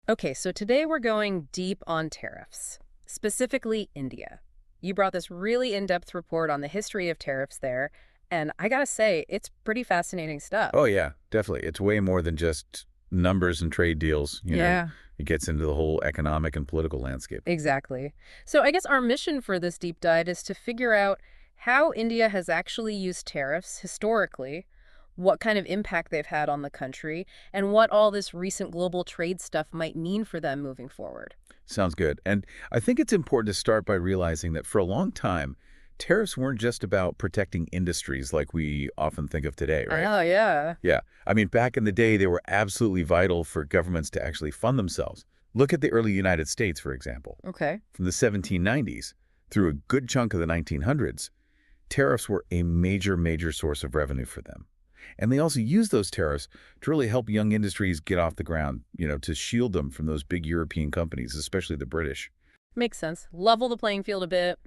Okay, so today we're going deep on tariffs, specifically India. You brought this really in-depth report on the history of tariffs there, and I gotta say, it's pretty fascinating stuff. Oh, yeah, definitely. It's way more than just numbers and trade deals. Yeah. It gets into the whole economic and political landscape. Exactly. So I guess our mission for this deep dive is to figure out how India has actually used tariffs historically, what kind of impact they've had on the country, and what all this recent global trade stuff might mean for them moving forward. Sounds good. And I think it's important to start by realizing that for a long time, tariffs weren't just about protecting industries like we often think of today, right? Oh, yeah. Yeah. I mean, back in the day, they were absolutely vital for governments to actually fund themselves. Look at the early United States, for example. Okay. From the 1790s through a good chunk of the 1900s, tariffs were a major, major source of revenue for them. And they also used those tariffs to really help young industries get off the ground, to shield them from those big European companies, especially the British. Makes sense. Level the playing field a bit,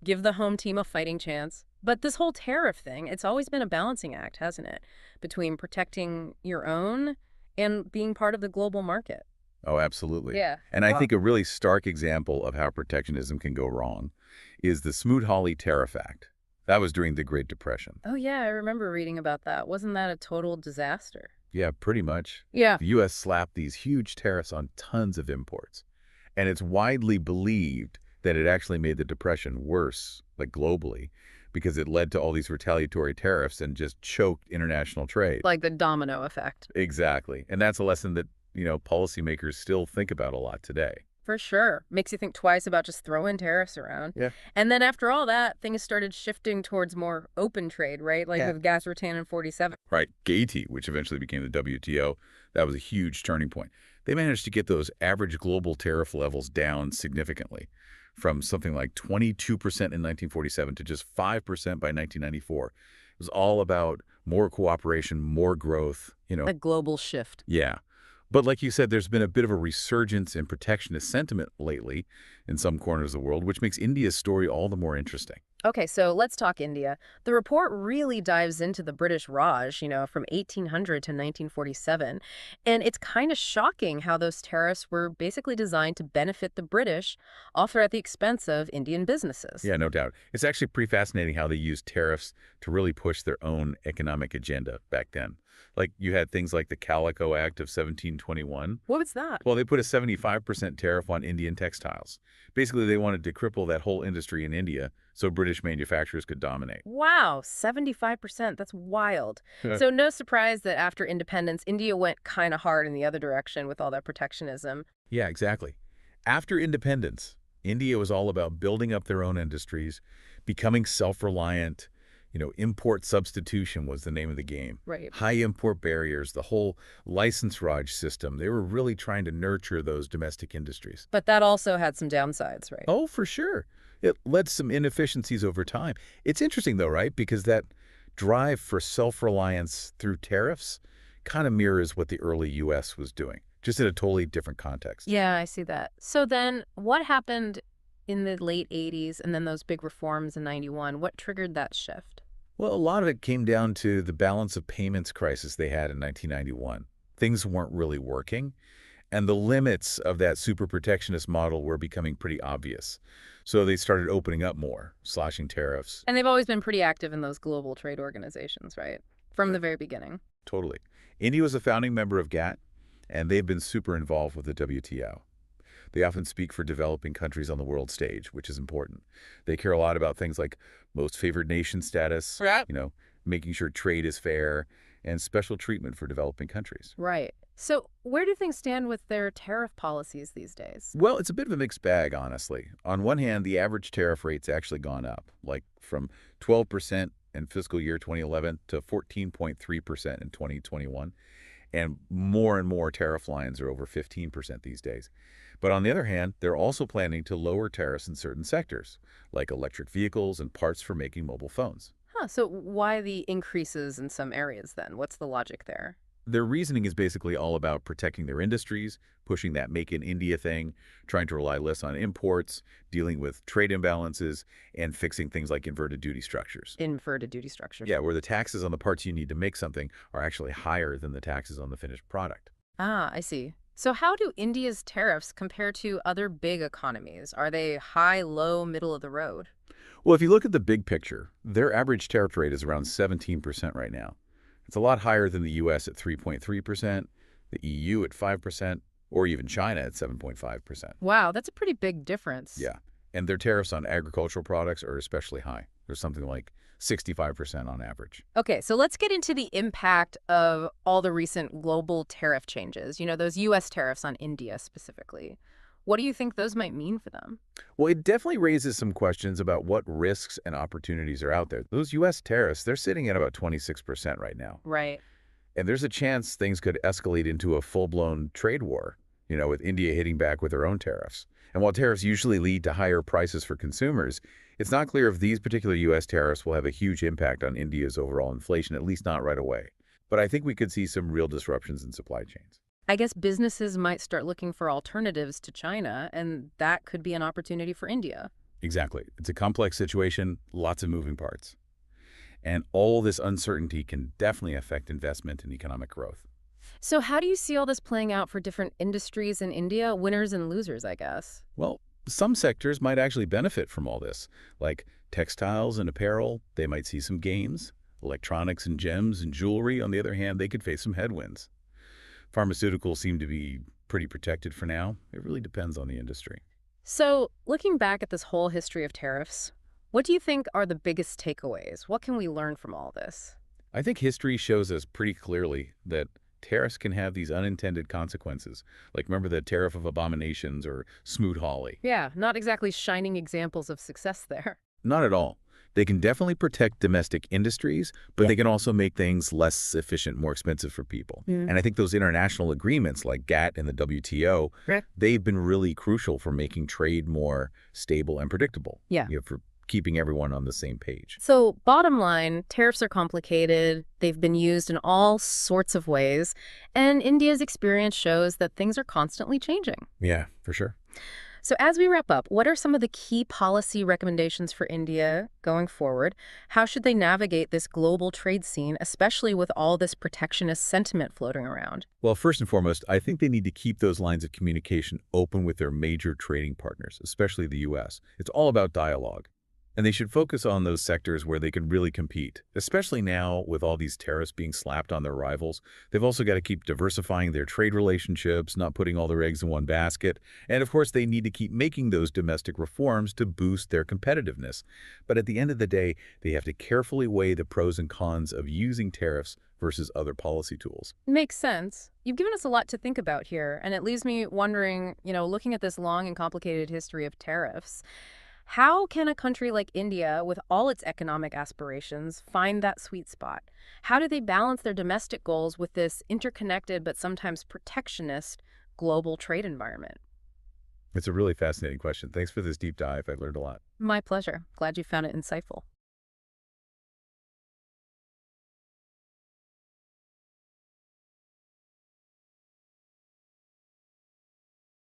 give the home team a fighting chance. But this whole tariff thing, it's always been a balancing act, hasn't it? Between protecting your own and being part of the global market. Oh, absolutely. Yeah. And I Wow. think a really stark example of how protectionism can go wrong is the Smoot-Hawley Tariff Act. That was during the Great Depression. Oh, yeah, I remember reading about that. Wasn't that a total disaster? Yeah, pretty much. Yeah. The U.S. slapped these huge tariffs on tons of imports. And it's widely believed that it actually made the Depression worse, like globally, because it led to all these retaliatory tariffs and just choked international trade. Like the domino effect. Exactly. And that's a lesson that policymakers still think about a lot today. For sure. Makes you think twice about just throwing tariffs around. Yeah. And then after all that, things started shifting towards more open trade, right? Like Yeah. with gas rattan in 47. Right. GATE, which eventually became the WTO, that was a huge turning point. They managed to get those average global tariff levels down significantly from something like 22% in 1947 to just 5% by 1994. It was all about more cooperation, more growth. A global shift. Yeah. But like you said, there's been a bit of a resurgence in protectionist sentiment lately in some corners of the world, which makes India's story all the more interesting. Okay, so let's talk India. The report really dives into the British Raj, from 1800 to 1947. And it's kind of shocking how those tariffs were basically designed to benefit the British, often at the expense of Indian businesses. Yeah, no doubt. It's actually pretty fascinating how they used tariffs to really push their own economic agenda back then. Like you had things like the Calico Act of 1721. What was that? Well, they put a 75% tariff on Indian textiles. Basically, they wanted to cripple that whole industry in India so British manufacturers could dominate. Wow, 75%. That's wild. So, no surprise that after independence, India went kind of hard in the other direction with all that protectionism. Yeah, exactly. After independence, India was all about building up their own industries, becoming self-reliant. Import substitution was the name of the game. Right. High import barriers, the whole license Raj system. They were really trying to nurture those domestic industries. But that also had some downsides, right? Oh, for sure. It led to some inefficiencies over time. It's interesting, though, right? Because that drive for self-reliance through tariffs kind of mirrors what the early U.S. was doing, just in a totally different context. Yeah, I see that. So then what happened in the late 80s and then those big reforms in 91? What triggered that shift? Well, a lot of it came down to the balance of payments crisis they had in 1991. Things weren't really working, and the limits of that super protectionist model were becoming pretty obvious. So they started opening up more, slashing tariffs. And they've always been pretty active in those global trade organizations, right? From the very beginning. Totally. India was a founding member of GATT, and they've been super involved with the WTO. They often speak for developing countries on the world stage, which is important. They care a lot about things like most favored nation status, Right. making sure trade is fair, and special treatment for developing countries. Right. So where do things stand with their tariff policies these days? Well, it's a bit of a mixed bag, honestly. On one hand, the average tariff rate's actually gone up, like from 12% in fiscal year 2011 to 14.3% in 2021. And more tariff lines are over 15% these days. But on the other hand, they're also planning to lower tariffs in certain sectors, like electric vehicles and parts for making mobile phones. Huh, so why the increases in some areas then? What's the logic there? Their reasoning is basically all about protecting their industries, pushing that Make in India thing, trying to rely less on imports, dealing with trade imbalances, and fixing things like inverted duty structures. Inverted duty structures. Yeah, where the taxes on the parts you need to make something are actually higher than the taxes on the finished product. Ah, I see. So how do India's tariffs compare to other big economies? Are they high, low, middle of the road? Well, if you look at the big picture, their average tariff rate is around 17% right now. It's a lot higher than the US at 3.3%, the EU at 5%, or even China at 7.5%. Wow, that's a pretty big difference. Yeah. And their tariffs on agricultural products are especially high. There's something like 65% on average. Okay, so let's get into the impact of all the recent global tariff changes, those U.S. tariffs on India specifically. What do you think those might mean for them? Well, it definitely raises some questions about what risks and opportunities are out there. Those U.S. tariffs, they're sitting at about 26% right now. Right. And there's a chance things could escalate into a full-blown trade war, with India hitting back with their own tariffs. And while tariffs usually lead to higher prices for consumers, it's not clear if these particular U.S. tariffs will have a huge impact on India's overall inflation, at least not right away. But I think we could see some real disruptions in supply chains. I guess businesses might start looking for alternatives to China, and that could be an opportunity for India. Exactly. It's a complex situation, lots of moving parts. And all this uncertainty can definitely affect investment and economic growth. So how do you see all this playing out for different industries in India? Winners and losers, I guess. Well, some sectors might actually benefit from all this, like textiles and apparel. They might see some gains. Electronics and gems and jewelry, on the other hand, they could face some headwinds. Pharmaceuticals seem to be pretty protected for now. It really depends on the industry. So looking back at this whole history of tariffs, what do you think are the biggest takeaways? What can we learn from all this? I think history shows us pretty clearly that tariffs can have these unintended consequences. Like remember the tariff of abominations or Smoot-Hawley. Yeah, not exactly shining examples of success there. Not at all. They can definitely protect domestic industries, but they can also make things less efficient, more expensive for people. Mm. And I think those international agreements like GATT and the WTO, Right. they've been really crucial for making trade more stable and predictable. Yeah. For keeping everyone on the same page. So bottom line, tariffs are complicated. They've been used in all sorts of ways. And India's experience shows that things are constantly changing. Yeah, for sure. So as we wrap up, what are some of the key policy recommendations for India going forward? How should they navigate this global trade scene, especially with all this protectionist sentiment floating around? Well, first and foremost, I think they need to keep those lines of communication open with their major trading partners, especially the U.S. It's all about dialogue. And they should focus on those sectors where they can really compete, especially now with all these tariffs being slapped on their rivals. They've also got to keep diversifying their trade relationships, not putting all their eggs in one basket. And of course, they need to keep making those domestic reforms to boost their competitiveness. But at the end of the day, they have to carefully weigh the pros and cons of using tariffs versus other policy tools. Makes sense. You've given us a lot to think about here, and it leaves me wondering, looking at this long and complicated history of tariffs, how can a country like India, with all its economic aspirations, find that sweet spot? How do they balance their domestic goals with this interconnected but sometimes protectionist global trade environment? It's a really fascinating question. Thanks for this deep dive. I learned a lot. My pleasure. Glad you found it insightful.